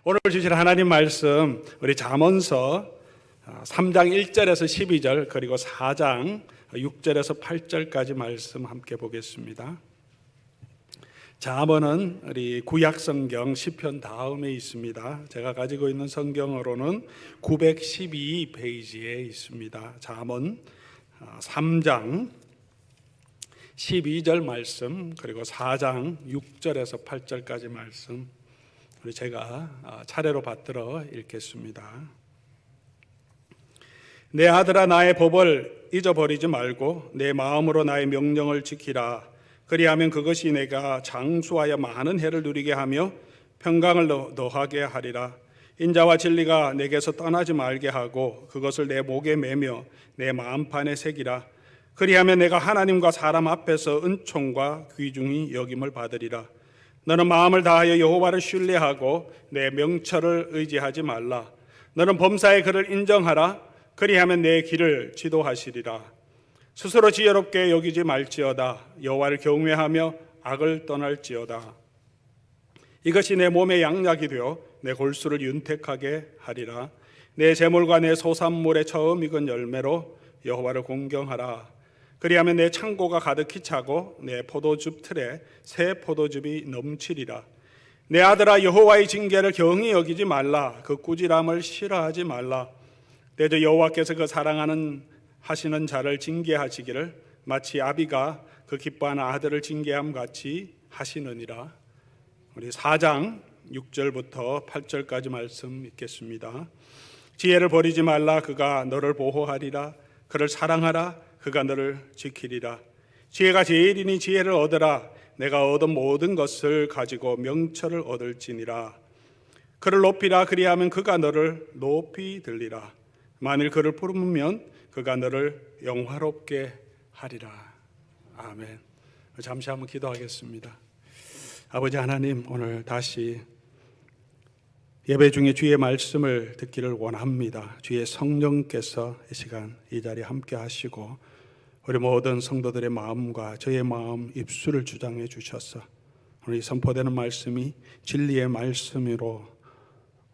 오늘 주실 하나님 말씀 우리 잠언서 3장 1절에서 12절 그리고 4장 6절에서 8절까지 말씀 함께 보겠습니다. 잠언은 우리 구약성경 시편 다음에 있습니다. 제가 가지고 있는 성경으로는 912페이지에 있습니다. 잠언 3장 12절 말씀 그리고 4장 6절에서 8절까지 말씀 우리 제가 차례로 받들어 읽겠습니다. 내 아들아, 나의 법을 잊어버리지 말고 내 마음으로 나의 명령을 지키라. 그리하면 그것이 내가 장수하여 많은 해를 누리게 하며 평강을 더하게 하리라. 인자와 진리가 내게서 떠나지 말게 하고 그것을 내 목에 매며 내 마음판에 새기라. 그리하면 내가 하나님과 사람 앞에서 은총과 귀중히 여김을 받으리라. 너는 마음을 다하여 여호와를 신뢰하고 내 명철을 의지하지 말라. 너는 범사의 그를 인정하라. 그리하면 내 길을 지도하시리라. 스스로 지혜롭게 여기지 말지어다. 여호와를 경외하며 악을 떠날지어다. 이것이 내 몸의 양약이 되어 내 골수를 윤택하게 하리라. 내 재물과 내 소산물의 처음 익은 열매로 여호와를 공경하라. 그리하면 내 창고가 가득히 차고 내 포도즙 틀에 새 포도즙이 넘치리라. 내 아들아, 여호와의 징계를 경히 여기지 말라. 그 꾸지람을 싫어하지 말라. 대저 여호와께서 그 사랑하는 하시는 자를 징계하시기를 마치 아비가 그 기뻐하는 아들을 징계함 같이 하시느니라. 우리 4장 6절부터 8절까지 말씀 읽겠습니다. 지혜를 버리지 말라. 그가 너를 보호하리라. 그를 사랑하라. 그가 너를 지키리라. 지혜가 제일이니 지혜를 얻으라. 내가 얻은 모든 것을 가지고 명철을 얻을지니라. 그를 높이라. 그리하면 그가 너를 높이 들리라. 만일 그를 부르면 그가 너를 영화롭게 하리라. 아멘. 잠시 한번 기도하겠습니다. 아버지 하나님, 오늘 다시 예배 중에 주의 말씀을 듣기를 원합니다. 주의 성령께서 이 시간 이 자리에 함께 하시고 우리 모든 성도들의 마음과 저의 마음 입술을 주장해 주셔서 오늘 이 선포되는 말씀이 진리의 말씀으로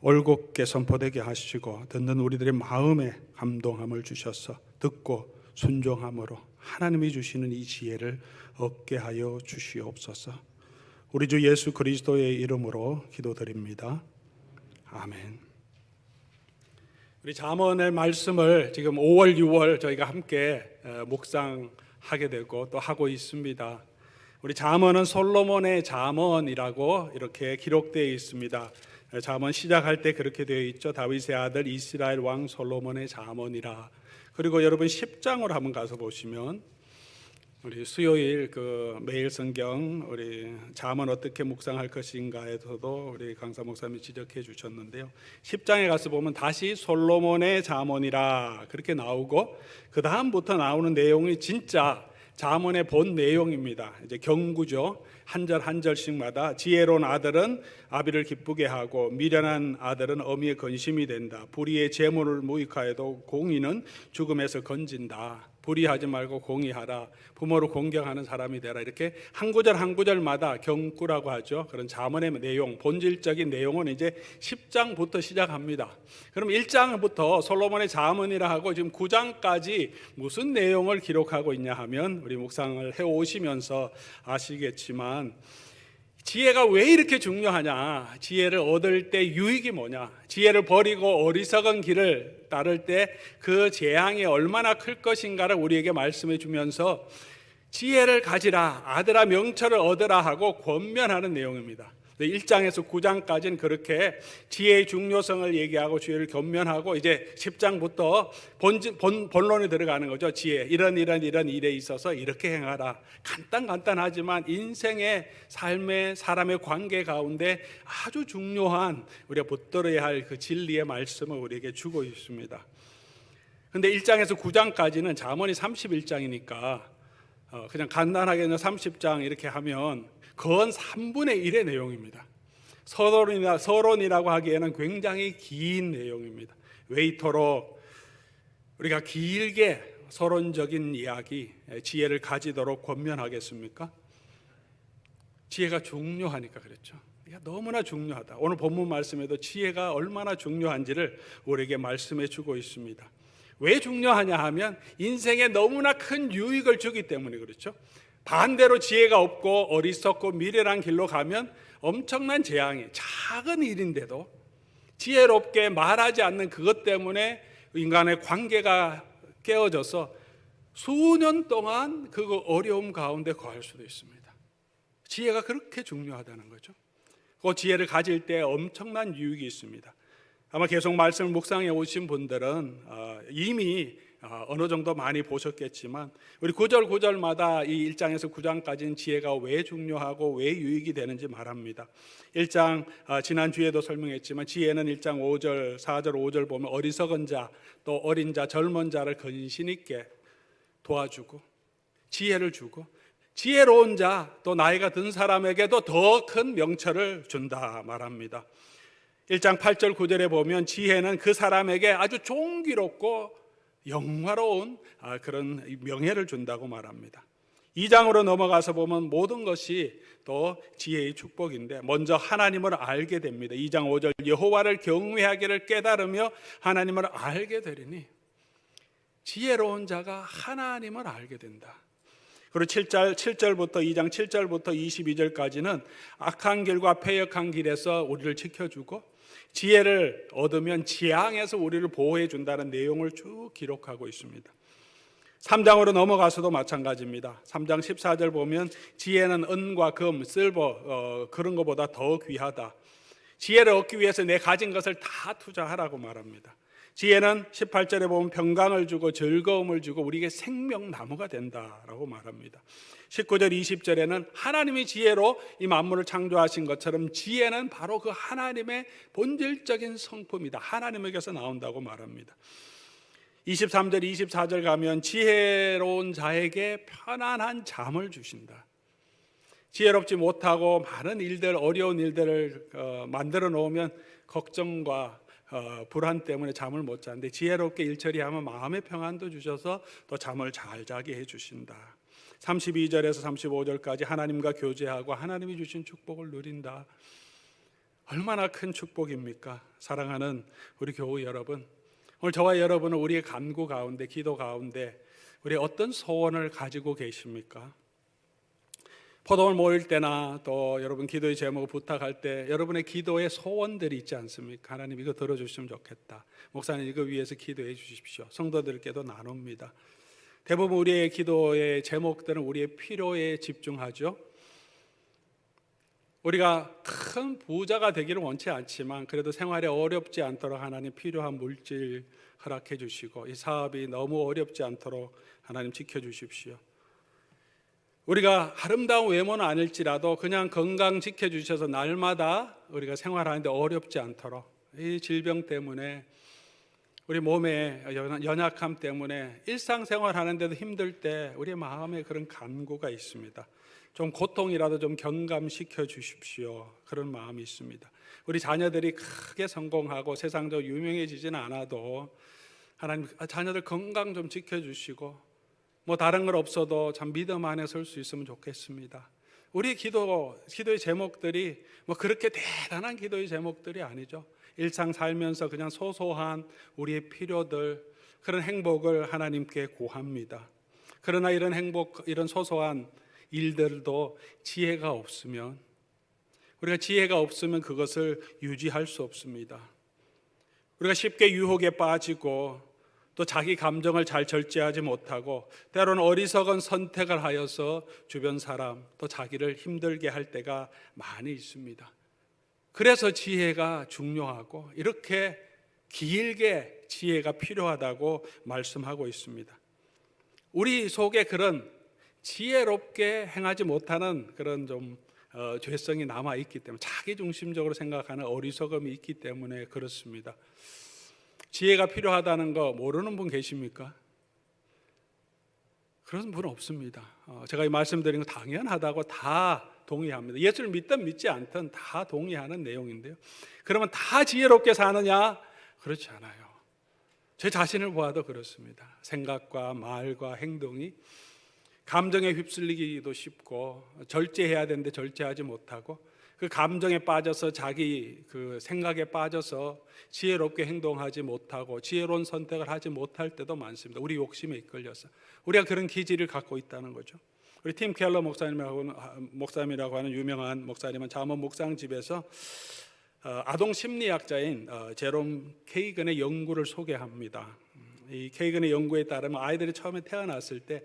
올곧게 선포되게 하시고 듣는 우리들의 마음에 감동함을 주셔서 듣고 순종함으로 하나님이 주시는 이 지혜를 얻게 하여 주시옵소서. 우리 주 예수 그리스도의 이름으로 기도드립니다. 아멘. 우리 잠언의 말씀을 지금 5월, 6월 저희가 함께 묵상하게 되고 또 하고 있습니다. 우리 잠언은 솔로몬의 잠언이라고 이렇게 기록되어 있습니다. 잠언 시작할 때 그렇게 되어 있죠. 다윗의 아들 이스라엘 왕 솔로몬의 잠언이라. 그리고 여러분 10장으로 한번 가서 보시면 우리 수요일 그 매일 성경 우리 잠언 어떻게 묵상할 것인가에서도 우리 강사 목사님이 지적해 주셨는데요. 10장에 가서 보면 다시 솔로몬의 잠언이라 그렇게 나오고 그 다음부터 나오는 내용이 진짜 잠언의 본 내용입니다. 이제 경구죠. 한 절 한 절씩마다 지혜로운 아들은 아비를 기쁘게 하고 미련한 아들은 어미의 근심이 된다. 불의의 재물을 무익하여도 공의는 죽음에서 건진다. 불의하지 말고 공의하라. 부모를 공경하는 사람이 되라. 이렇게 한 구절 한 구절마다 경구라고 하죠. 그런 잠언의 내용, 본질적인 내용은 이제 10장부터 시작합니다. 그럼 1장부터 솔로몬의 잠언이라 하고 지금 9장까지 무슨 내용을 기록하고 있냐 하면 우리 묵상을 해오시면서 아시겠지만 지혜가 왜 이렇게 중요하냐? 지혜를 얻을 때 유익이 뭐냐? 지혜를 버리고 어리석은 길을 따를 때 그 재앙이 얼마나 클 것인가를 우리에게 말씀해 주면서 지혜를 가지라, 아들아 명철을 얻으라 하고 권면하는 내용입니다. 1장에서 9장까지는 그렇게 지혜의 중요성을 얘기하고 지혜를 권면하고 이제 10장부터 본론에 들어가는 거죠. 지혜, 이런 일에 있어서 이렇게 행하라. 간단하지만 인생의 삶의 사람의 관계 가운데 아주 중요한 우리가 붙들어야 할 그 진리의 말씀을 우리에게 주고 있습니다. 근데 1장에서 9장까지는 잠언이 31장이니까 그냥 간단하게 30장 이렇게 하면 건 3분의 1의 내용입니다. 서론이라고 하기에는 굉장히 긴 내용입니다. 왜 이토록 우리가 길게 서론적인 이야기, 지혜를 가지도록 권면하겠습니까? 지혜가 중요하니까 그렇죠. 너무나 중요하다. 오늘 본문 말씀에도 지혜가 얼마나 중요한지를 우리에게 말씀해 주고 있습니다. 왜 중요하냐 하면 인생에 너무나 큰 유익을 주기 때문에 그렇죠. 반대로 지혜가 없고 어리석고 미련한 길로 가면 엄청난 재앙이, 작은 일인데도 지혜롭게 말하지 않는 그것 때문에 인간의 관계가 깨어져서 수년 동안 그 어려움 가운데 거할 수도 있습니다. 지혜가 그렇게 중요하다는 거죠. 그 지혜를 가질 때 엄청난 유익이 있습니다. 아마 계속 말씀을 묵상해 오신 분들은 이미 어느 정도 많이 보셨겠지만 우리 구절마다 이 1장에서 9장까지는 지혜가 왜 중요하고 왜 유익이 되는지 말합니다. 1장 지난주에도 설명했지만 지혜는 1장 5절, 4절, 5절 보면 어리석은 자, 또 어린 자, 젊은 자를 근신 있게 도와주고 지혜를 주고 지혜로운 자, 또 나이가 든 사람에게도 더 큰 명철을 준다 말합니다. 1장 8절 9절에 보면 지혜는 그 사람에게 아주 존귀롭고 영화로운 그런 명예를 준다고 말합니다. 2장으로 넘어가서 보면 모든 것이 또 지혜의 축복인데 먼저 하나님을 알게 됩니다. 2장 5절 여호와를 경외하기를 깨달으며 하나님을 알게 되리니, 지혜로운 자가 하나님을 알게 된다. 그리고 7절부터 2장 7절부터 22절까지는 악한 길과 패역한 길에서 우리를 지켜주고 지혜를 얻으면 재앙에서 우리를 보호해 준다는 내용을 쭉 기록하고 있습니다. 3장으로 넘어가서도 마찬가지입니다. 3장 14절 보면 지혜는 은과 금, 실버 그런 것보다 더 귀하다. 지혜를 얻기 위해서 내 가진 것을 다 투자하라고 말합니다. 지혜는 18절에 보면 평강을 주고 즐거움을 주고 우리에게 생명나무가 된다라고 말합니다. 19절 20절에는 하나님이 지혜로 이 만물을 창조하신 것처럼 지혜는 바로 그 하나님의 본질적인 성품이다. 하나님에게서 나온다고 말합니다. 23절 24절 가면 지혜로운 자에게 편안한 잠을 주신다. 지혜롭지 못하고 많은 일들, 어려운 일들을 만들어 놓으면 걱정과 불안 때문에 잠을 못 자는데 지혜롭게 일처리하면 마음의 평안도 주셔서 또 잠을 잘 자게 해주신다. 32절에서 35절까지 하나님과 교제하고 하나님이 주신 축복을 누린다. 얼마나 큰 축복입니까? 사랑하는 우리 교우 여러분, 오늘 저와 여러분은 우리의 간구 가운데, 기도 가운데 우리 어떤 소원을 가지고 계십니까? 포도원 모일 때나 또 여러분 기도의 제목을 부탁할 때 여러분의 기도에 소원들이 있지 않습니까? 하나님 이거 들어주시면 좋겠다. 목사님 이거 위해서 기도해 주십시오. 성도들께도 나눕니다. 대부분 우리의 기도의 제목들은 우리의 필요에 집중하죠. 우리가 큰 부자가 되기를 원치 않지만 그래도 생활에 어렵지 않도록 하나님 필요한 물질 허락해 주시고 이 사업이 너무 어렵지 않도록 하나님 지켜주십시오. 우리가 아름다운 외모는 아닐지라도 그냥 건강 지켜주셔서 날마다 우리가 생활하는데 어렵지 않도록, 이 질병 때문에 우리 몸의 연약함 때문에 일상생활하는데도 힘들 때 우리 마음에 그런 간구가 있습니다. 좀 고통이라도 좀 경감시켜 주십시오. 그런 마음이 있습니다. 우리 자녀들이 크게 성공하고 세상적으로 유명해지지는 않아도 하나님 자녀들 건강 좀 지켜주시고 뭐 다른 걸 없어도 참 믿음 안에 설 수 있으면 좋겠습니다. 우리 기도의 제목들이 뭐 그렇게 대단한 기도의 제목들이 아니죠. 일상 살면서 그냥 소소한 우리의 필요들, 그런 행복을 하나님께 구합니다. 그러나 이런 행복, 이런 소소한 일들도 지혜가 없으면, 우리가 지혜가 없으면 그것을 유지할 수 없습니다. 우리가 쉽게 유혹에 빠지고 또 자기 감정을 잘 절제하지 못하고 때로는 어리석은 선택을 하여서 주변 사람 또 자기를 힘들게 할 때가 많이 있습니다. 그래서 지혜가 중요하고 이렇게 길게 지혜가 필요하다고 말씀하고 있습니다. 우리 속에 그런 지혜롭게 행하지 못하는 그런 좀 죄성이 남아있기 때문에, 자기중심적으로 생각하는 어리석음이 있기 때문에 그렇습니다. 지혜가 필요하다는 거 모르는 분 계십니까? 그런 분은 없습니다. 제가 이 말씀드린 거 당연하다고 다 동의합니다. 예수를 믿든 믿지 않든 다 동의하는 내용인데요. 그러면 다 지혜롭게 사느냐? 그렇지 않아요. 제 자신을 보아도 그렇습니다. 생각과 말과 행동이 감정에 휩쓸리기도 쉽고 절제해야 되는데 절제하지 못하고 그 감정에 빠져서 자기 그 생각에 빠져서 지혜롭게 행동하지 못하고 지혜로운 선택을 하지 못할 때도 많습니다. 우리 욕심에 이끌려서 우리가 그런 기질을 갖고 있다는 거죠. 우리 팀 켈러 목사님이라고 하는 유명한 목사님은 잠언 묵상집에서 아동 심리학자인 제롬 케이건의 연구를 소개합니다. 이 케이건의 연구에 따르면 아이들이 처음에 태어났을 때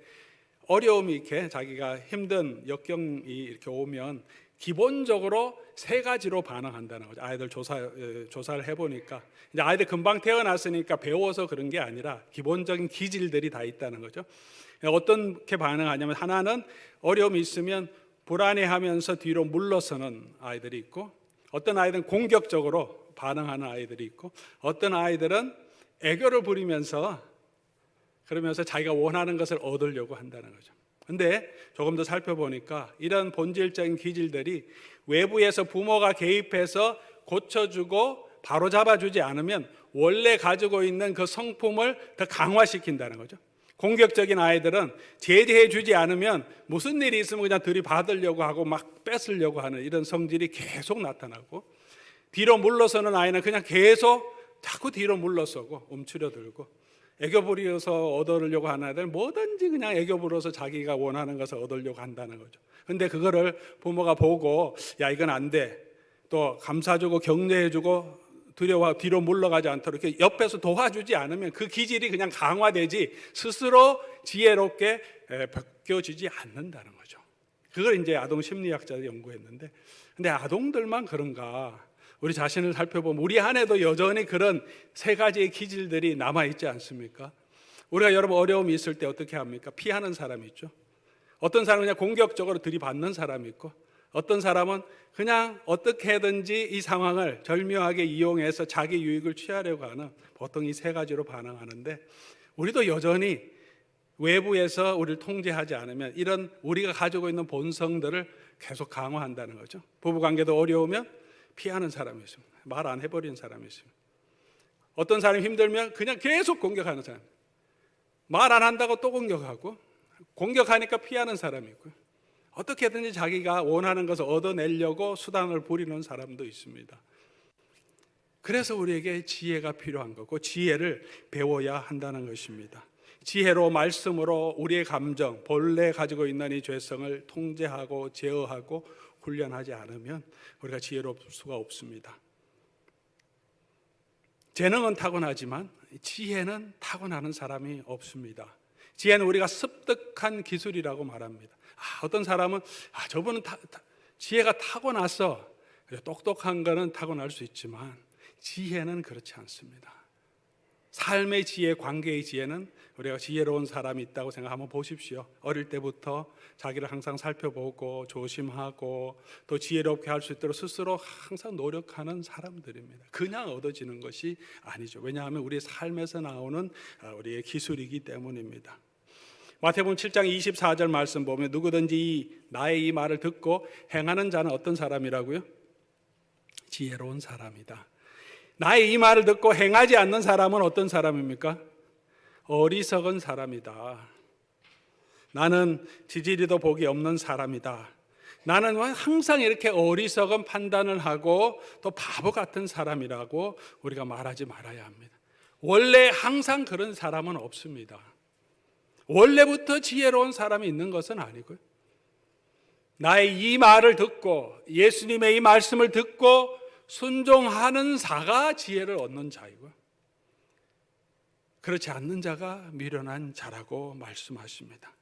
어려움이 이렇게 자기가 힘든 역경이 이렇게 오면 기본적으로 세 가지로 반응한다는 거죠. 아이들 조사를 해보니까 이제 아이들 금방 태어났으니까 배워서 그런 게 아니라 기본적인 기질들이 다 있다는 거죠. 어떻게 반응하냐면 하나는 어려움이 있으면 불안해하면서 뒤로 물러서는 아이들이 있고 어떤 아이들은 공격적으로 반응하는 아이들이 있고 어떤 아이들은 애교를 부리면서 그러면서 자기가 원하는 것을 얻으려고 한다는 거죠. 근데 조금 더 살펴보니까 이런 본질적인 기질들이 외부에서 부모가 개입해서 고쳐주고 바로잡아주지 않으면 원래 가지고 있는 그 성품을 더 강화시킨다는 거죠. 공격적인 아이들은 제재해 주지 않으면 무슨 일이 있으면 그냥 들이받으려고 하고 막 뺏으려고 하는 이런 성질이 계속 나타나고 뒤로 물러서는 아이는 그냥 계속 자꾸 뒤로 물러서고 움츠려들고 애교 부려서 얻으려고 하는 아이들 뭐든지 그냥 애교 부려서 자기가 원하는 것을 얻으려고 한다는 거죠. 근데 그거를 부모가 보고 야 이건 안 돼. 또 감싸주고 격려해주고 뒤로 물러가지 않도록 이렇게 옆에서 도와주지 않으면 그 기질이 그냥 강화되지 스스로 지혜롭게 바뀌어지지 않는다는 거죠. 그걸 이제 아동 심리학자들이 연구했는데 근데 아동들만 그런가? 우리 자신을 살펴보면 우리 안에도 여전히 그런 세 가지의 기질들이 남아있지 않습니까? 우리가 여러분 어려움이 있을 때 어떻게 합니까? 피하는 사람이 있죠. 어떤 사람은 그냥 공격적으로 들이받는 사람이 있고 어떤 사람은 그냥 어떻게든지 이 상황을 절묘하게 이용해서 자기 유익을 취하려고 하는 보통 이 세 가지로 반응하는데 우리도 여전히 외부에서 우리를 통제하지 않으면 이런 우리가 가지고 있는 본성들을 계속 강화한다는 거죠. 부부관계도 어려우면 피하는 사람이 있습니다. 말 안 해버리는 사람이 있습니다. 어떤 사람이 힘들면 그냥 계속 공격하는 사람, 말 안 한다고 또 공격하고 공격하니까 피하는 사람이 있고요. 어떻게든지 자기가 원하는 것을 얻어내려고 수단을 부리는 사람도 있습니다. 그래서 우리에게 지혜가 필요한 거고 지혜를 배워야 한다는 것입니다. 지혜로 말씀으로 우리의 감정, 본래 가지고 있는 이 죄성을 통제하고 제어하고 훈련하지 않으면 우리가 지혜로울 수가 없습니다. 재능은 타고나지만 지혜는 타고나는 사람이 없습니다. 지혜는 우리가 습득한 기술이라고 말합니다. 어떤 사람은 저분은 지혜가 타고나서 똑똑한 거는 타고날 수 있지만 지혜는 그렇지 않습니다. 삶의 지혜, 관계의 지혜는 우리가 지혜로운 사람이 있다고 생각하면 보십시오. 어릴 때부터 자기를 항상 살펴보고 조심하고 또 지혜롭게 할 수 있도록 스스로 항상 노력하는 사람들입니다. 그냥 얻어지는 것이 아니죠. 왜냐하면 우리의 삶에서 나오는 우리의 기술이기 때문입니다. 마태복음 7장 24절 말씀 보면 누구든지 나의 이 말을 듣고 행하는 자는 어떤 사람이라고요? 지혜로운 사람이다. 나의 이 말을 듣고 행하지 않는 사람은 어떤 사람입니까? 어리석은 사람이다. 나는 지지리도 복이 없는 사람이다. 나는 항상 이렇게 어리석은 판단을 하고 또 바보 같은 사람이라고 우리가 말하지 말아야 합니다. 원래 항상 그런 사람은 없습니다. 원래부터 지혜로운 사람이 있는 것은 아니고요. 나의 이 말을 듣고 예수님의 이 말씀을 듣고 순종하는 자가 지혜를 얻는 자이고요. 그렇지 않는 자가 미련한 자라고 말씀하십니다.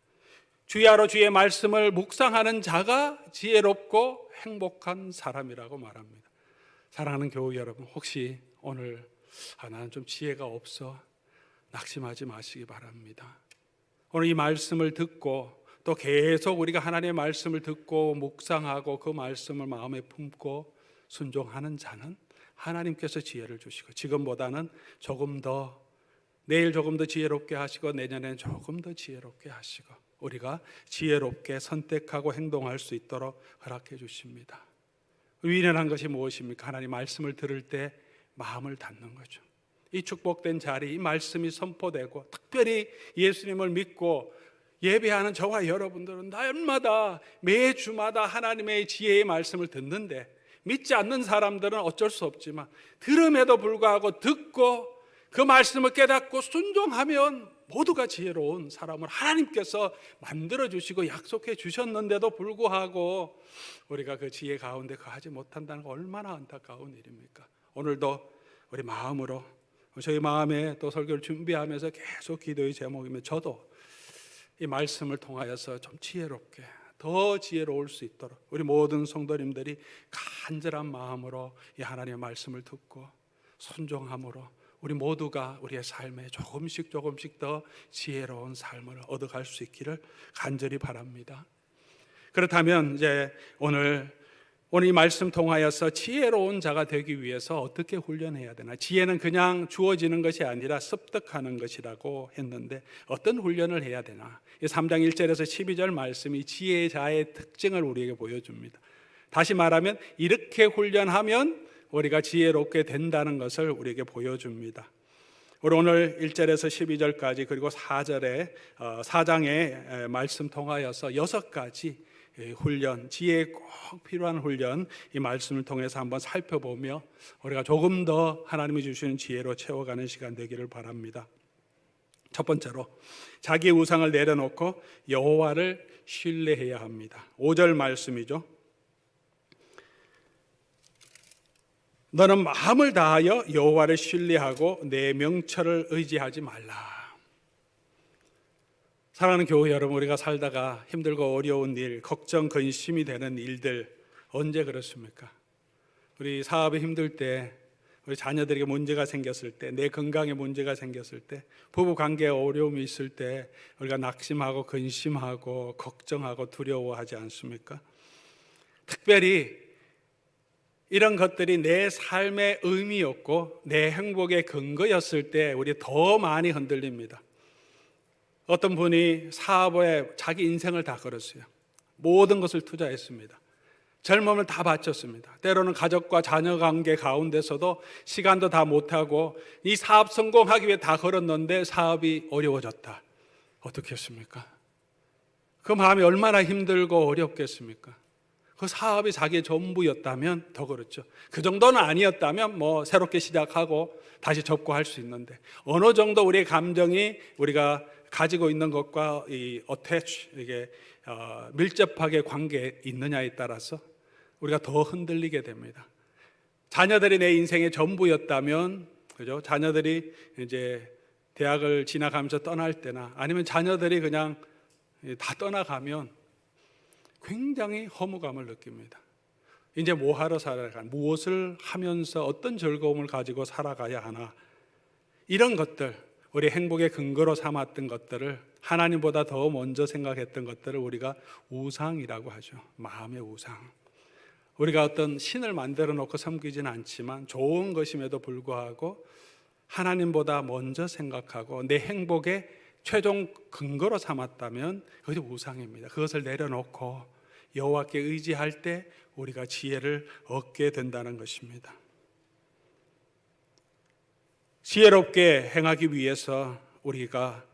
주야로 주의 말씀을 묵상하는 자가 지혜롭고 행복한 사람이라고 말합니다. 사랑하는 교우 여러분, 혹시 오늘 나는 좀 지혜가 없어 낙심하지 마시기 바랍니다. 오늘 이 말씀을 듣고 또 계속 우리가 하나님의 말씀을 듣고 묵상하고 그 말씀을 마음에 품고 순종하는 자는 하나님께서 지혜를 주시고 지금보다는 조금 더 내일 조금 더 지혜롭게 하시고 내년에는 조금 더 지혜롭게 하시고 우리가 지혜롭게 선택하고 행동할 수 있도록 허락해 주십니다. 유일한 것이 무엇입니까? 하나님 말씀을 들을 때 마음을 닫는 거죠. 이 축복된 자리, 이 말씀이 선포되고 특별히 예수님을 믿고 예배하는 저와 여러분들은 날마다 매주마다 하나님의 지혜의 말씀을 듣는데, 믿지 않는 사람들은 어쩔 수 없지만 들음에도 불구하고 듣고 그 말씀을 깨닫고 순종하면 모두가 지혜로운 사람을 하나님께서 만들어주시고 약속해 주셨는데도 불구하고 우리가 그 지혜 가운데 거하지 못한다는 거 얼마나 안타까운 일입니까? 오늘도 우리 마음으로, 저희 마음에 또 설교를 준비하면서 계속 기도의 제목이면, 저도 이 말씀을 통하여서 좀 지혜롭게, 더 지혜로울 수 있도록 우리 모든 성도님들이 간절한 마음으로 이 하나님의 말씀을 듣고 순종함으로 우리 모두가 우리의 삶에 조금씩 더 지혜로운 삶을 얻어갈 수 있기를 간절히 바랍니다. 그렇다면 이제 오늘 이 말씀 통하여서 지혜로운 자가 되기 위해서 어떻게 훈련해야 되나? 지혜는 그냥 주어지는 것이 아니라 습득하는 것이라고 했는데, 어떤 훈련을 해야 되나? 3장 1절에서 12절 말씀이 지혜자의 특징을 우리에게 보여줍니다. 다시 말하면 이렇게 훈련하면 우리가 지혜롭게 된다는 것을 우리에게 보여줍니다. 우리 오늘 1절에서 12절까지 그리고 4장의 말씀 통하여서 6가지 훈련, 지혜에 꼭 필요한 훈련, 이 말씀을 통해서 한번 살펴보며 우리가 조금 더 하나님이 주시는 지혜로 채워가는 시간 되기를 바랍니다. 첫 번째로, 자기의 우상을 내려놓고 여호와를 신뢰해야 합니다. 5절 말씀이죠. 너는 마음을 다하여 여호와를 신뢰하고 내 명철을 의지하지 말라. 사랑하는 교회 여러분, 우리가 살다가 힘들고 어려운 일, 걱정, 근심이 되는 일들 언제 그렇습니까? 우리 사업이 힘들 때, 우리 자녀들에게 문제가 생겼을 때, 내 건강에 문제가 생겼을 때, 부부 관계에 어려움이 있을 때 우리가 낙심하고 근심하고 걱정하고 두려워하지 않습니까? 특별히 이런 것들이 내 삶의 의미였고 내 행복의 근거였을 때 우리 더 많이 흔들립니다. 어떤 분이 사업에 자기 인생을 다 걸었어요. 모든 것을 투자했습니다. 젊음을 다 바쳤습니다. 때로는 가족과 자녀 관계 가운데서도 시간도 다 못하고 이 사업 성공하기 위해 다 걸었는데 사업이 어려워졌다. 어떻게 했습니까? 그 마음이 얼마나 힘들고 어렵겠습니까? 그 사업이 자기의 전부였다면 더 그렇죠. 그 정도는 아니었다면 새롭게 시작하고 다시 접고 할 수 있는데, 어느 정도 우리의 감정이 우리가 가지고 있는 것과 이 어태치, 이게 밀접하게 관계에 있느냐에 따라서 우리가 더 흔들리게 됩니다. 자녀들이 내 인생의 전부였다면, 그죠? 자녀들이 이제 대학을 지나가면서 떠날 때나 아니면 자녀들이 그냥 다 떠나가면 굉장히 허무감을 느낍니다. 이제 뭐 하러 살아가, 무엇을 하면서 어떤 즐거움을 가지고 살아가야 하나, 이런 것들, 우리 행복의 근거로 삼았던 것들을, 하나님보다 더 먼저 생각했던 것들을 우리가 우상이라고 하죠. 마음의 우상. 우리가 어떤 신을 만들어 놓고 섬기지는 않지만 좋은 것임에도 불구하고 하나님보다 먼저 생각하고 내 행복의 최종 근거로 삼았다면 그것이 우상입니다. 그것을 내려놓고 여호와께 의지할 때 우리가 지혜를 얻게 된다는 것입니다. 지혜롭게 행하기 위해서 우리가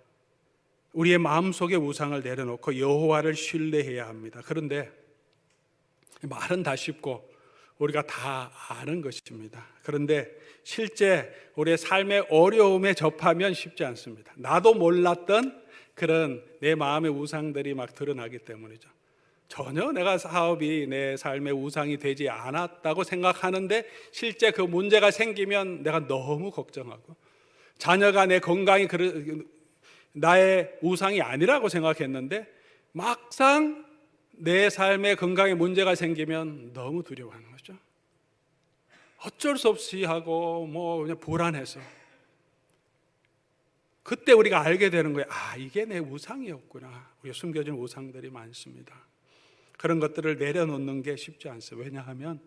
우리의 마음속의 우상을 내려놓고 여호와를 신뢰해야 합니다. 그런데 말은 다 쉽고 우리가 다 아는 것입니다. 그런데 실제 우리의 삶의 어려움에 접하면 쉽지 않습니다. 나도 몰랐던 그런 내 마음의 우상들이 막 드러나기 때문이죠. 전혀 내가 사업이 내 삶의 우상이 되지 않았다고 생각하는데 실제 그 문제가 생기면 내가 너무 걱정하고, 자녀가 내 건강이 나의 우상이 아니라고 생각했는데 막상 내 삶의 건강에 문제가 생기면 너무 두려워하는 거죠. 어쩔 수 없이 하고 그냥 불안해서, 그때 우리가 알게 되는 거예요. 이게 내 우상이었구나. 우리가 숨겨진 우상들이 많습니다. 그런 것들을 내려놓는 게 쉽지 않습니다. 왜냐하면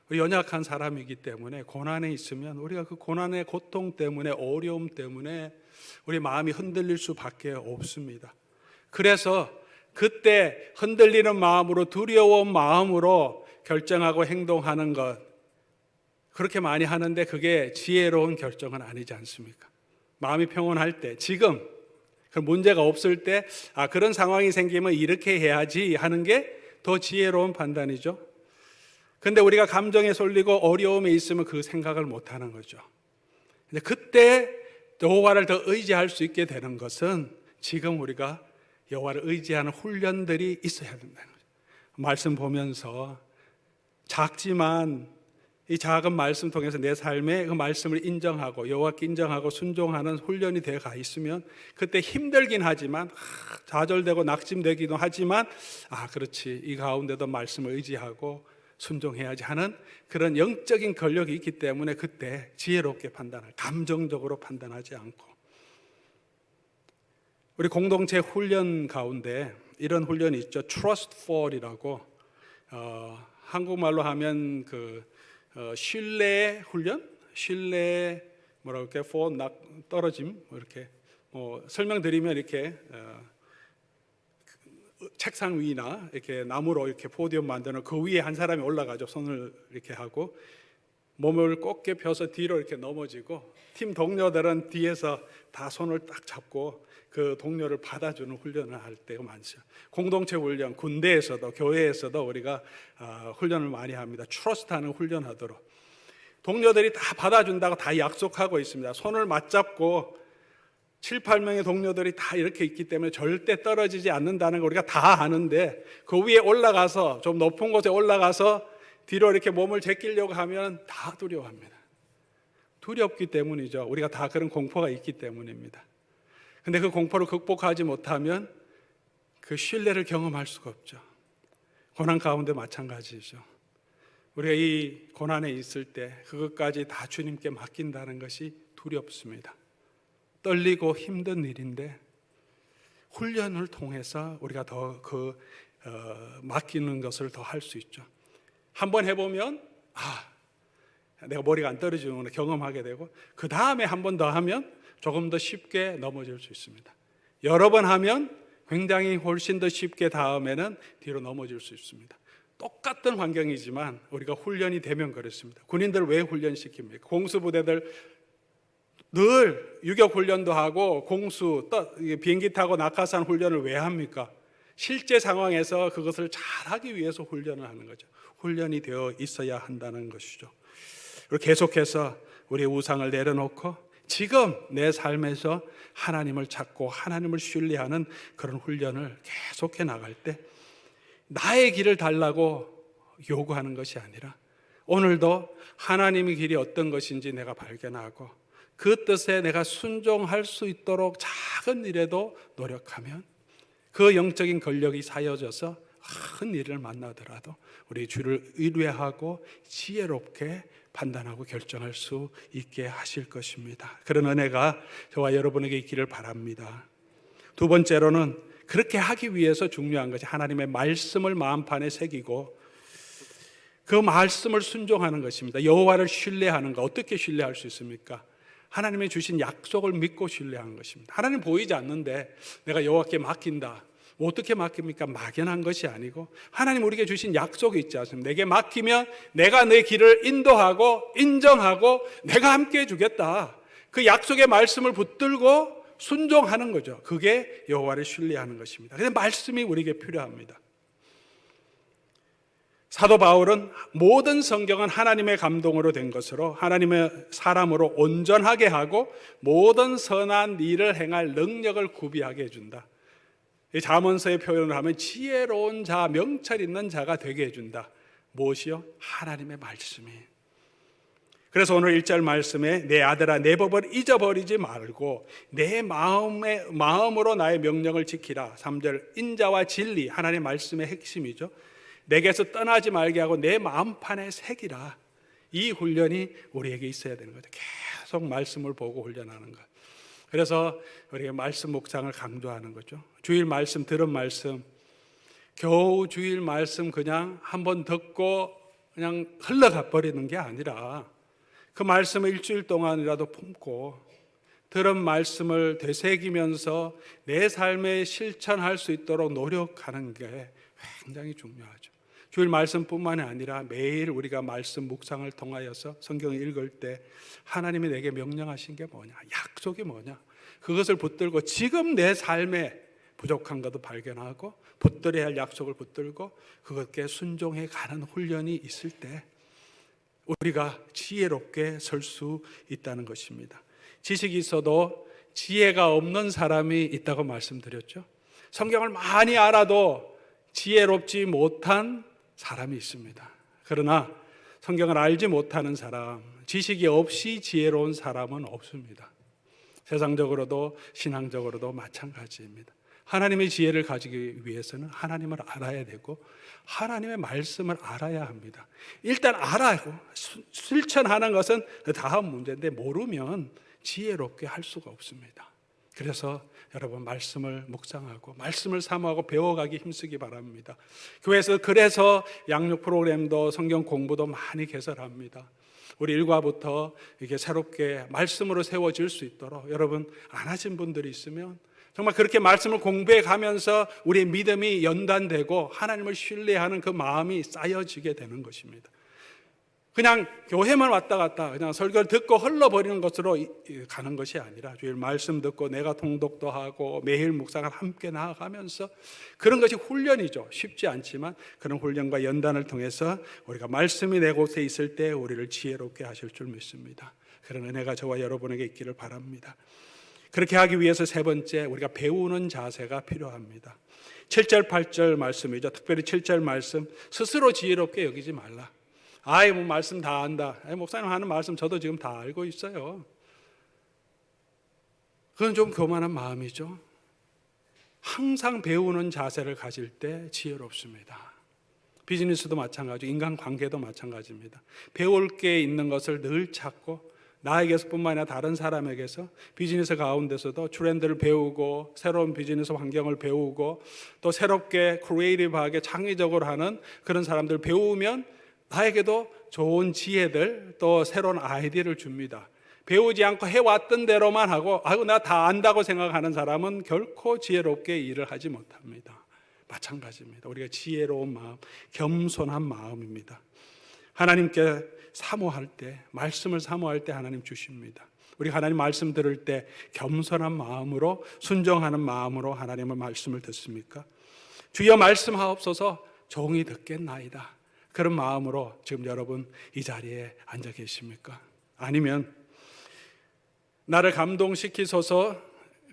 우리 연약한 사람이기 때문에 고난에 있으면 우리가 그 고난의 고통 때문에, 어려움 때문에 우리 마음이 흔들릴 수밖에 없습니다. 그래서 그때 흔들리는 마음으로, 두려운 마음으로 결정하고 행동하는 것, 그렇게 많이 하는데 그게 지혜로운 결정은 아니지 않습니까? 마음이 평온할 때, 지금 그 문제가 없을 때 그런 상황이 생기면 이렇게 해야지 하는 게 더 지혜로운 판단이죠. 근데 우리가 감정에 쏠리고 어려움에 있으면 그 생각을 못 하는 거죠. 근데 그때 여호와를 더 의지할 수 있게 되는 것은 지금 우리가 여호와를 의지하는 훈련들이 있어야 된다는 거죠. 말씀 보면서 작지만 이 작은 말씀 통해서 내 삶에 그 말씀을 인정하고 여호와께 인정하고 순종하는 훈련이 되어가 있으면 그때 힘들긴 하지만 좌절되고 낙심되기도 하지만 그렇지, 이 가운데도 말씀을 의지하고 순종해야지 하는 그런 영적인 권력이 있기 때문에 그때 지혜롭게 판단할, 감정적으로 판단하지 않고. 우리 공동체 훈련 가운데 이런 훈련이 있죠. Trust Fall이라고 한국말로 하면 신뢰 훈련, 신뢰 뭐라고 할까요? fall 떨어짐 이렇게 설명드리면 이렇게 책상 위나 이렇게 나무로 이렇게 포디움 만드는 그 위에 한 사람이 올라가죠. 손을 이렇게 하고 몸을 꺾게 펴서 뒤로 이렇게 넘어지고 팀 동료들은 뒤에서 다 손을 딱 잡고 그 동료를 받아주는 훈련을 할 때가 많죠. 공동체 훈련, 군대에서도 교회에서도 우리가 훈련을 많이 합니다. 트러스트하는 훈련하도록 동료들이 다 받아준다고 다 약속하고 있습니다. 손을 맞잡고 7, 8명의 동료들이 다 이렇게 있기 때문에 절대 떨어지지 않는다는 걸 우리가 다 아는데 그 위에 올라가서 좀 높은 곳에 올라가서 뒤로 이렇게 몸을 제끼려고 하면 다 두려워합니다. 두렵기 때문이죠. 우리가 다 그런 공포가 있기 때문입니다. 근데 그 공포를 극복하지 못하면 그 신뢰를 경험할 수가 없죠. 고난 가운데 마찬가지죠. 우리가 이 고난에 있을 때 그것까지 다 주님께 맡긴다는 것이 두렵습니다. 떨리고 힘든 일인데 훈련을 통해서 우리가 더 맡기는 것을 더 할 수 있죠. 한번 해보면 내가 머리가 안 떨어지는 걸 경험하게 되고 그 다음에 한 번 더 하면 조금 더 쉽게 넘어질 수 있습니다. 여러 번 하면 굉장히 훨씬 더 쉽게 다음에는 뒤로 넘어질 수 있습니다. 똑같은 환경이지만 우리가 훈련이 되면 그렇습니다. 군인들 왜 훈련시킵니까? 공수부대들 늘 유격 훈련도 하고 공수, 비행기 타고 낙하산 훈련을 왜 합니까? 실제 상황에서 그것을 잘하기 위해서 훈련을 하는 거죠. 훈련이 되어 있어야 한다는 것이죠. 그리고 계속해서 우리의 우상을 내려놓고 지금 내 삶에서 하나님을 찾고 하나님을 신뢰하는 그런 훈련을 계속해 나갈 때 나의 길을 달라고 요구하는 것이 아니라 오늘도 하나님의 길이 어떤 것인지 내가 발견하고 그 뜻에 내가 순종할 수 있도록 작은 일에도 노력하면 그 영적인 권력이 사여져서 큰 일을 만나더라도 우리 주를 의뢰하고 지혜롭게 판단하고 결정할 수 있게 하실 것입니다. 그런 은혜가 저와 여러분에게 있기를 바랍니다. 두 번째로는 그렇게 하기 위해서 중요한 것이 하나님의 말씀을 마음판에 새기고 그 말씀을 순종하는 것입니다. 여호와를 신뢰하는 것. 어떻게 신뢰할 수 있습니까? 하나님이 주신 약속을 믿고 신뢰하는 것입니다. 하나님 보이지 않는데 내가 여호와께 맡긴다. 어떻게 맡깁니까? 막연한 것이 아니고 하나님 우리에게 주신 약속이 있지 않습니까? 내게 맡기면 내가 내 길을 인도하고 인정하고 내가 함께 해주겠다. 그 약속의 말씀을 붙들고 순종하는 거죠. 그게 여호와를 신뢰하는 것입니다. 그런데 말씀이 우리에게 필요합니다. 사도 바울은 모든 성경은 하나님의 감동으로 된 것으로 하나님의 사람으로 온전하게 하고 모든 선한 일을 행할 능력을 구비하게 해준다. 이 잠언서의 표현을 하면 지혜로운 자, 명철 있는 자가 되게 해준다. 무엇이요? 하나님의 말씀이. 그래서 오늘 1절 말씀에 내 아들아 내 법을 잊어버리지 말고 내 마음으로 나의 명령을 지키라. 3절 인자와 진리, 하나님의 말씀의 핵심이죠. 내게서 떠나지 말게 하고 내 마음판에 새기라. 이 훈련이 우리에게 있어야 되는 거죠. 계속 말씀을 보고 훈련하는 것. 그래서 우리가 말씀 묵상을 강조하는 거죠. 주일 말씀, 들은 말씀, 겨우 주일 말씀 그냥 한번 듣고 그냥 흘러가 버리는 게 아니라 그 말씀을 일주일 동안이라도 품고 들은 말씀을 되새기면서 내 삶에 실천할 수 있도록 노력하는 게 굉장히 중요하죠. 주일 말씀뿐만이 아니라 매일 우리가 말씀 묵상을 통하여서 성경을 읽을 때 하나님이 내게 명령하신 게 뭐냐, 약속이 뭐냐, 그것을 붙들고 지금 내 삶에 부족한 것도 발견하고 붙들어야 할 약속을 붙들고 그것께 순종해 가는 훈련이 있을 때 우리가 지혜롭게 설 수 있다는 것입니다. 지식이 있어도 지혜가 없는 사람이 있다고 말씀드렸죠. 성경을 많이 알아도 지혜롭지 못한 사람이 있습니다. 그러나 성경을 알지 못하는 사람, 지식이 없이 지혜로운 사람은 없습니다. 세상적으로도 신앙적으로도 마찬가지입니다. 하나님의 지혜를 가지기 위해서는 하나님을 알아야 되고 하나님의 말씀을 알아야 합니다. 일단 알아고 실천하는 것은 다음 문제인데 모르면 지혜롭게 할 수가 없습니다. 그래서 여러분 말씀을 묵상하고 말씀을 사모하고 배워가기 힘쓰기 바랍니다. 교회에서 그래서 양육 프로그램도 성경 공부도 많이 개설합니다. 우리 일과부터 이게 새롭게 말씀으로 세워질 수 있도록 여러분 안 하신 분들이 있으면 정말 그렇게 말씀을 공부해 가면서 우리의 믿음이 연단되고 하나님을 신뢰하는 그 마음이 쌓여지게 되는 것입니다. 그냥 교회만 왔다 갔다 그냥 설교를 듣고 흘러버리는 것으로 가는 것이 아니라 주일 말씀 듣고 내가 통독도 하고 매일 묵상을 함께 나아가면서 그런 것이 훈련이죠. 쉽지 않지만 그런 훈련과 연단을 통해서 우리가 말씀이 내 곳에 있을 때 우리를 지혜롭게 하실 줄 믿습니다. 그런 은혜가 저와 여러분에게 있기를 바랍니다. 그렇게 하기 위해서 세 번째 우리가 배우는 자세가 필요합니다. 7절 8절 말씀이죠. 특별히 7절 말씀 스스로 지혜롭게 여기지 말라. 뭐 말씀 다 안다. 목사님 하는 말씀 저도 지금 다 알고 있어요. 그건 좀 교만한 마음이죠. 항상 배우는 자세를 가질 때 지혜롭습니다. 비즈니스도 마찬가지고 인간관계도 마찬가지입니다. 배울 게 있는 것을 늘 찾고 나에게서뿐만 아니라 다른 사람에게서 비즈니스 가운데서도 트렌드를 배우고 새로운 비즈니스 환경을 배우고 또 새롭게 크리에이티브하게 창의적으로 하는 그런 사람들 배우면 나에게도 좋은 지혜들 또 새로운 아이디어를 줍니다. 배우지 않고 해왔던 대로만 하고 나 다 안다고 생각하는 사람은 결코 지혜롭게 일을 하지 못합니다. 마찬가지입니다. 우리가 지혜로운 마음, 겸손한 마음입니다. 하나님께 사모할 때, 말씀을 사모할 때 하나님 주십니다. 우리 하나님 말씀 들을 때 겸손한 마음으로 순종하는 마음으로 하나님의 말씀을 듣습니까? 주여 말씀하옵소서 종이 듣겠나이다. 그런 마음으로 지금 여러분 이 자리에 앉아 계십니까? 아니면 나를 감동시키소서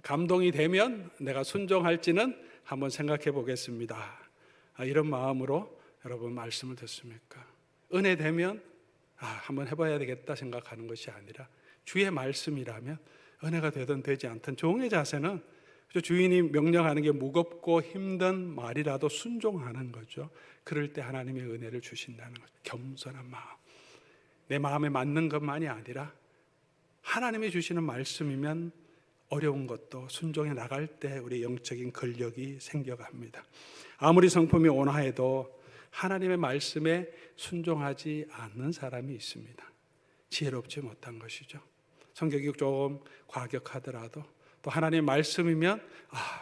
감동이 되면 내가 순종할지는 한번 생각해 보겠습니다. 이런 마음으로 여러분 말씀을 듣습니까? 은혜 되면 한번 해봐야 되겠다 생각하는 것이 아니라 주의 말씀이라면 은혜가 되든 되지 않든 종의 자세는 주인이 명령하는 게 무겁고 힘든 말이라도 순종하는 거죠. 그럴 때 하나님의 은혜를 주신다는 거죠. 겸손한 마음. 내 마음에 맞는 것만이 아니라 하나님이 주시는 말씀이면 어려운 것도 순종해 나갈 때 우리 영적인 근력이 생겨갑니다. 아무리 성품이 온화해도 하나님의 말씀에 순종하지 않는 사람이 있습니다. 지혜롭지 못한 것이죠. 성격이 좀 과격하더라도 또 하나님의 말씀이면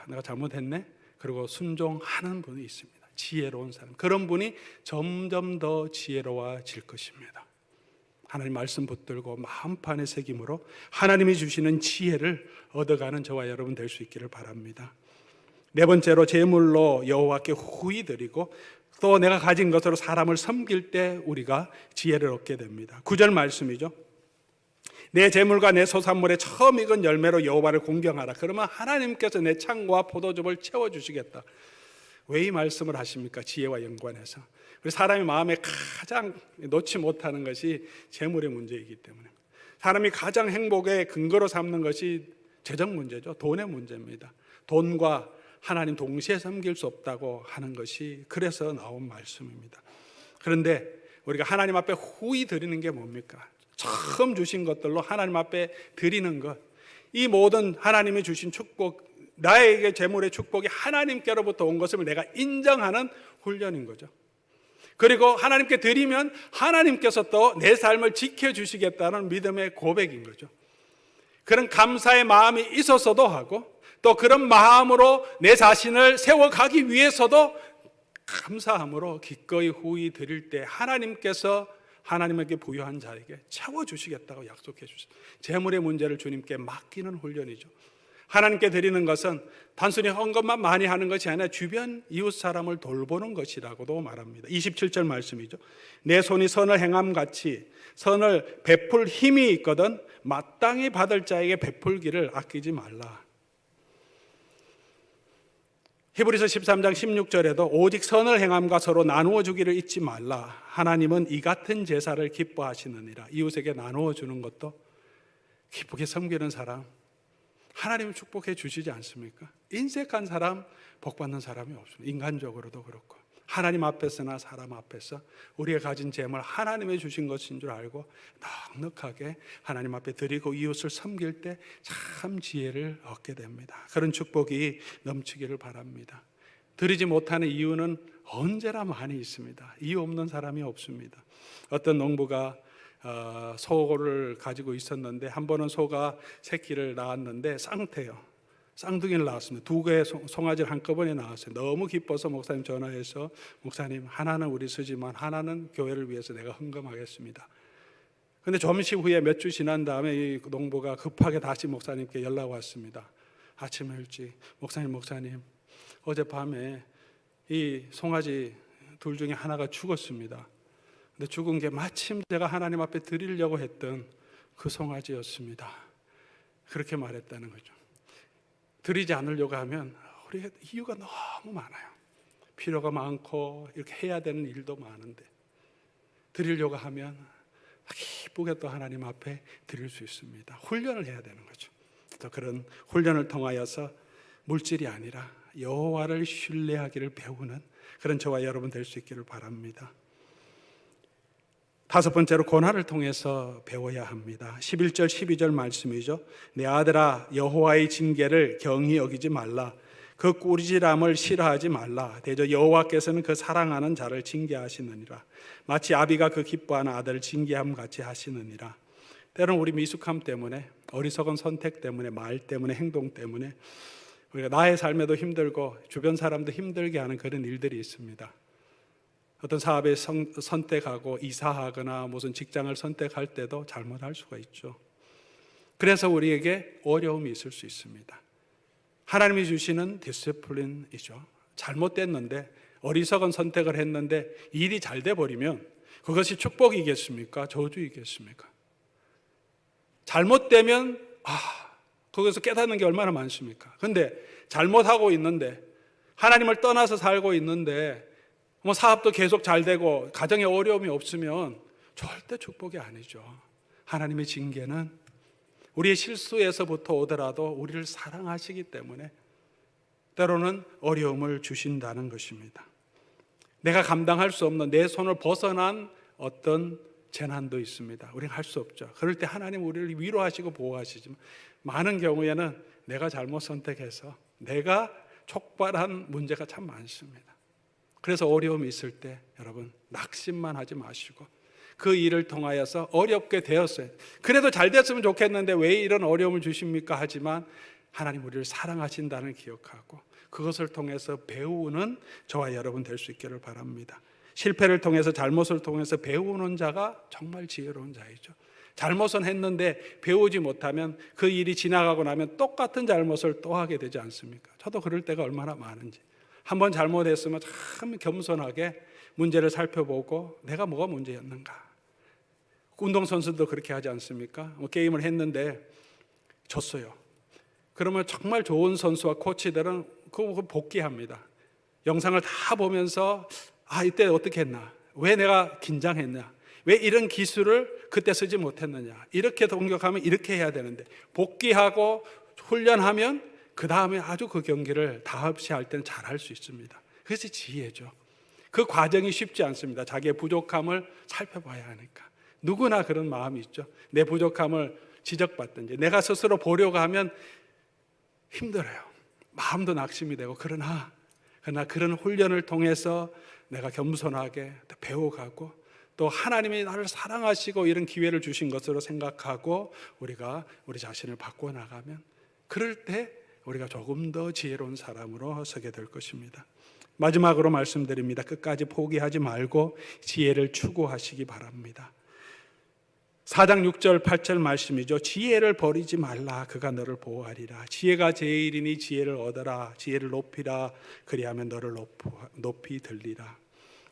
내가 잘못했네. 그리고 순종하는 분이 있습니다. 지혜로운 사람. 그런 분이 점점 더 지혜로워질 것입니다. 하나님 말씀 붙들고 마음판의 새김으로 하나님이 주시는 지혜를 얻어가는 저와 여러분 될 수 있기를 바랍니다. 네 번째로 제물로 여호와께 후히 드리고 또 내가 가진 것으로 사람을 섬길 때 우리가 지혜를 얻게 됩니다. 9절 말씀이죠. 내 재물과 내 소산물의 처음 익은 열매로 여호와를 공경하라. 그러면 하나님께서 내 창고와 포도즙을 채워주시겠다. 왜 이 말씀을 하십니까? 지혜와 연관해서. 우리 사람의 마음에 가장 놓지 못하는 것이 재물의 문제이기 때문에 사람이 가장 행복의 근거로 삼는 것이 재정 문제죠. 돈의 문제입니다. 돈과 하나님 동시에 섬길 수 없다고 하는 것이 그래서 나온 말씀입니다. 그런데 우리가 하나님 앞에 후히 드리는 게 뭡니까? 처음 주신 것들로 하나님 앞에 드리는 것, 이 모든 하나님이 주신 축복, 나에게 재물의 축복이 하나님께로부터 온 것을 내가 인정하는 훈련인 거죠. 그리고 하나님께 드리면 하나님께서 또 내 삶을 지켜주시겠다는 믿음의 고백인 거죠. 그런 감사의 마음이 있어서도 하고 또 그런 마음으로 내 자신을 세워가기 위해서도 감사함으로 기꺼이 후히 드릴 때 하나님께서 하나님에게 부여한 자에게 채워주시겠다고 약속해 주셨어요. 재물의 문제를 주님께 맡기는 훈련이죠. 하나님께 드리는 것은 단순히 헌금만 많이 하는 것이 아니라 주변 이웃 사람을 돌보는 것이라고도 말합니다. 27절 말씀이죠. 내 손이 선을 행함 같이 선을 베풀 힘이 있거든 마땅히 받을 자에게 베풀기를 아끼지 말라. 히브리서 13장 16절에도 오직 선을 행함과 서로 나누어 주기를 잊지 말라. 하나님은 이 같은 제사를 기뻐하시느니라. 이웃에게 나누어 주는 것도 기쁘게 섬기는 사람 하나님은 축복해 주시지 않습니까? 인색한 사람 복 받는 사람이 없습니다. 인간적으로도 그렇고 하나님 앞에서나 사람 앞에서 우리가 가진 재물 하나님이 주신 것인 줄 알고 넉넉하게 하나님 앞에 드리고 이웃을 섬길 때 참 지혜를 얻게 됩니다. 그런 축복이 넘치기를 바랍니다. 드리지 못하는 이유는 언제나 많이 있습니다. 이유 없는 사람이 없습니다. 어떤 농부가 소를 가지고 있었는데 한 번은 소가 새끼를 낳았는데 쌍둥이를 낳았습니다. 두 개의 송아지를 한꺼번에 낳았어요. 너무 기뻐서 목사님 전화해서 목사님 하나는 우리 쓰지만 하나는 교회를 위해서 내가 헌금하겠습니다. 그런데 점심 후에 몇 주 지난 다음에 이 농부가 급하게 다시 목사님께 연락 왔습니다. 아침 일찍 목사님 어젯밤에 이 송아지 둘 중에 하나가 죽었습니다. 근데 죽은 게 마침 제가 하나님 앞에 드리려고 했던 그 송아지였습니다. 그렇게 말했다는 거죠. 드리지 않으려고 하면 우리가 이유가 너무 많아요. 필요가 많고 이렇게 해야 되는 일도 많은데 드리려고 하면 기쁘게 또 하나님 앞에 드릴 수 있습니다. 훈련을 해야 되는 거죠. 또 그런 훈련을 통하여서 물질이 아니라 여호와를 신뢰하기를 배우는 그런 저와 여러분 될 수 있기를 바랍니다. 다섯 번째로 고난을 통해서 배워야 합니다. 11절 12절 말씀이죠. 내 아들아 여호와의 징계를 경히 여기지 말라. 그 꾸리질함을 싫어하지 말라. 대저 여호와께서는 그 사랑하는 자를 징계하시느니라. 마치 아비가 그 기뻐하는 아들을 징계함 같이 하시느니라. 때로는 우리 미숙함 때문에 어리석은 선택 때문에 말 때문에 행동 때문에 우리가 나의 삶에도 힘들고 주변 사람도 힘들게 하는 그런 일들이 있습니다. 어떤 사업에 선택하고 이사하거나 무슨 직장을 선택할 때도 잘못할 수가 있죠. 그래서 우리에게 어려움이 있을 수 있습니다. 하나님이 주시는 디스플린이죠. 잘못됐는데 어리석은 선택을 했는데 일이 잘 돼버리면 그것이 축복이겠습니까? 저주이겠습니까? 잘못되면 거기서 깨닫는 게 얼마나 많습니까? 근데 잘못하고 있는데 하나님을 떠나서 살고 있는데 사업도 계속 잘 되고 가정에 어려움이 없으면 절대 축복이 아니죠. 하나님의 징계는 우리의 실수에서부터 오더라도 우리를 사랑하시기 때문에 때로는 어려움을 주신다는 것입니다. 내가 감당할 수 없는 내 손을 벗어난 어떤 재난도 있습니다. 우리는 할 수 없죠. 그럴 때 하나님 우리를 위로하시고 보호하시지만 많은 경우에는 내가 잘못 선택해서 내가 촉발한 문제가 참 많습니다. 그래서 어려움이 있을 때 여러분 낙심만 하지 마시고 그 일을 통하여서 어렵게 되었어요. 그래도 잘 됐으면 좋겠는데 왜 이런 어려움을 주십니까? 하지만 하나님 우리를 사랑하신다는 기억하고 그것을 통해서 배우는 저와 여러분 될 수 있기를 바랍니다. 실패를 통해서 잘못을 통해서 배우는 자가 정말 지혜로운 자이죠. 잘못은 했는데 배우지 못하면 그 일이 지나가고 나면 똑같은 잘못을 또 하게 되지 않습니까? 저도 그럴 때가 얼마나 많은지. 한번 잘못했으면 참 겸손하게 문제를 살펴보고 내가 뭐가 문제였는가. 운동선수도 그렇게 하지 않습니까? 게임을 했는데 졌어요. 그러면 정말 좋은 선수와 코치들은 그거 복귀합니다. 영상을 다 보면서 이때 어떻게 했나? 왜 내가 긴장했냐? 왜 이런 기술을 그때 쓰지 못했느냐? 이렇게 공격하면 이렇게 해야 되는데 복귀하고 훈련하면 그 다음에 아주 그 경기를 다없이 할 때는 잘할 수 있습니다. 그것이 지혜죠. 그 과정이 쉽지 않습니다. 자기의 부족함을 살펴봐야 하니까. 누구나 그런 마음이 있죠. 내 부족함을 지적받든지 내가 스스로 보려고 하면 힘들어요. 마음도 낙심이 되고 그러나 그런 훈련을 통해서 내가 겸손하게 배워가고 또 하나님이 나를 사랑하시고 이런 기회를 주신 것으로 생각하고 우리가 우리 자신을 바꿔나가면 그럴 때 우리가 조금 더 지혜로운 사람으로 서게 될 것입니다. 마지막으로 말씀드립니다. 끝까지 포기하지 말고 지혜를 추구하시기 바랍니다. 4장 6절 8절 말씀이죠. 지혜를 버리지 말라. 그가 너를 보호하리라. 지혜가 제일이니 지혜를 얻어라. 지혜를 높이라. 그리하면 너를 높이 들리라.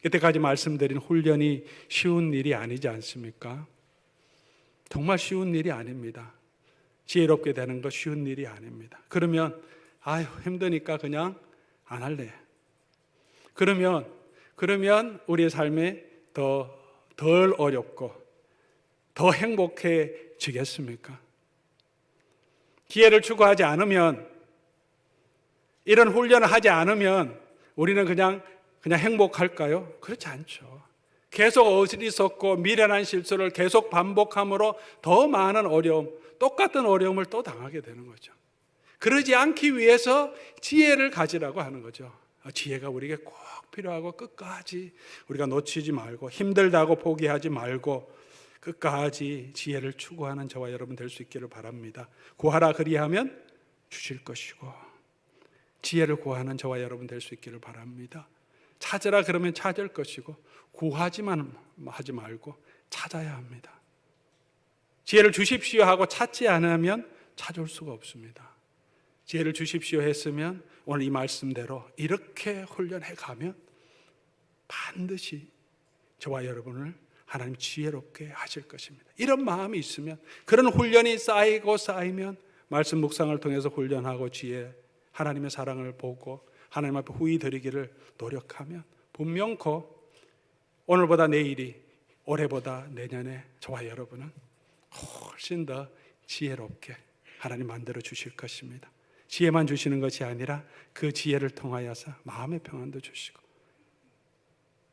이때까지 말씀드린 훈련이 쉬운 일이 아니지 않습니까? 정말 쉬운 일이 아닙니다. 지혜롭게 되는 거 쉬운 일이 아닙니다. 그러면 아유 힘드니까 그냥 안 할래. 그러면 우리의 삶에 덜 어렵고 더 행복해지겠습니까? 기회를 추구하지 않으면, 이런 훈련을 하지 않으면 우리는 그냥 행복할까요? 그렇지 않죠. 계속 어리석고 미련한 실수를 계속 반복함으로 더 많은 어려움, 똑같은 어려움을 또 당하게 되는 거죠. 그러지 않기 위해서 지혜를 가지라고 하는 거죠. 지혜가 우리에게 꼭 필요하고 끝까지 우리가 놓치지 말고 힘들다고 포기하지 말고 끝까지 지혜를 추구하는 저와 여러분 될 수 있기를 바랍니다. 구하라 그리하면 주실 것이고 지혜를 구하는 저와 여러분 될 수 있기를 바랍니다. 찾으라 그러면 찾을 것이고 구하지만 하지 말고 찾아야 합니다. 지혜를 주십시오 하고 찾지 않으면 찾을 수가 없습니다. 지혜를 주십시오 했으면 오늘 이 말씀대로 이렇게 훈련해 가면 반드시 저와 여러분을 하나님 지혜롭게 하실 것입니다. 이런 마음이 있으면, 그런 훈련이 쌓이면 말씀 묵상을 통해서 훈련하고 지혜, 하나님의 사랑을 보고 하나님 앞에 후히 드리기를 노력하면 분명코 오늘보다 내일이, 올해보다 내년에 저와 여러분은 훨씬 더 지혜롭게 하나님 만들어 주실 것입니다. 지혜만 주시는 것이 아니라 그 지혜를 통하여서 마음의 평안도 주시고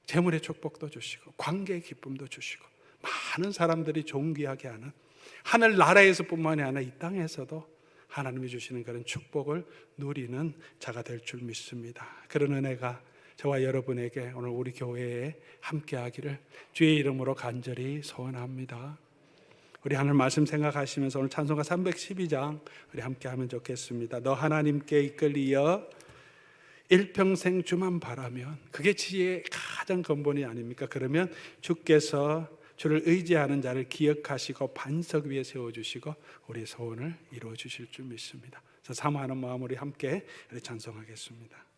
재물의 축복도 주시고 관계의 기쁨도 주시고 많은 사람들이 존귀하게 하는 하늘 나라에서뿐만이 아니라 이 땅에서도 하나님이 주시는 그런 축복을 누리는 자가 될 줄 믿습니다. 그런 은혜가 저와 여러분에게 오늘 우리 교회에 함께하기를 주의 이름으로 간절히 소원합니다. 우리 하늘 말씀 생각하시면서 오늘 찬송가 312장 우리 함께하면 좋겠습니다. 너 하나님께 이끌리어 일평생 주만 바라면, 그게 지혜의 가장 근본이 아닙니까? 그러면 주께서 주를 의지하는 자를 기억하시고 반석 위에 세워주시고 우리의 소원을 이루어 주실 줄 믿습니다. 그래서 사모하는 마음 우리 함께 찬송하겠습니다.